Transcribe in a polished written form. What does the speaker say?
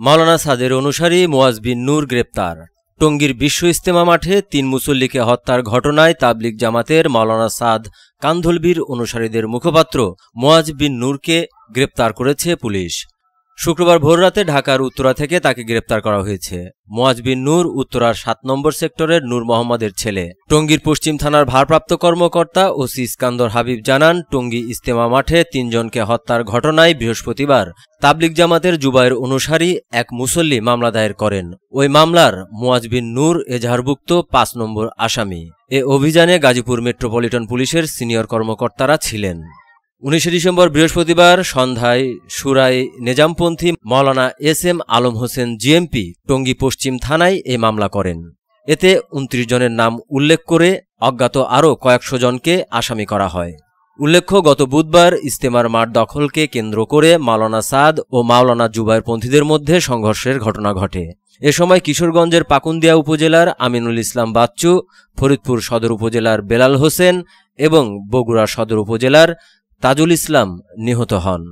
মাওলানা সাদের অনুসারী মুয়াজ বিন নূর গ্রেপ্তার। টঙ্গীর বিশ্ব ইজতেমা মাঠে ৩ মুসল্লিকে হত্যার ঘটনায় তাবলিগ জামাতের মাওলানা সাদ কান্ধলবির অনুসারীদের মুখপাত্র মুয়াজ বিন নূরকে গ্রেপ্তার করেছে পুলিশ। শুক্রবার ভোররাতে ঢাকার উত্তরা থেকে তাকে গ্রেপ্তার করা হয়েছে। মুয়াজ বিন নূর উত্তরার ৭ নম্বর সেক্টরের নূর মোহাম্মদের ছেলে। টঙ্গীর পশ্চিম থানার ভারপ্রাপ্ত কর্মকর্তা ওসি ইস্কান্দর হাবিব জানান, টঙ্গী ইজতেমা মাঠে ৩ জনকে হত্যার ঘটনায় বৃহস্পতিবার তাবলিগ জামাতের জুবায়ের অনুসারী এক মুসল্লি মামলা দায়ের করেন। ওই মামলার মুয়াজ বিন নূর এজাহারভুক্ত ৫ নম্বর আসামি। এ অভিযানে গাজীপুর মেট্রোপলিটন পুলিশের সিনিয়র কর্মকর্তারা ছিলেন। ১৯ ডিসেম্বর বৃহস্পতিবার সন্ধ্যায় সুরাই নেজামপন্থী মাওলানা এস.এম. আলম হোসেন জিএমপি টঙ্গী পশ্চিম থানায় এই মামলা করেন। এতে ২৯ জনের নাম উল্লেখ করে অজ্ঞাত আরও কয়েকশো জনকে আসামি করা হয়। উল্লেখ্য, গত বুধবার ইজতেমার মাঠ দখলকে কেন্দ্র করে মাওলানা সাদ ও মাওলানা জুবায়েরপন্থীদের মধ্যে সংঘর্ষের ঘটনা ঘটে। এ সময় কিশোরগঞ্জের পাকুন্দিয়া উপজেলার আমিনুল ইসলাম বাচ্চু, ফরিদপুর সদর উপজেলার বেলাল হোসেন এবং বগুড়া সদর উপজেলার তাজুল ইসলাম নিহত হন।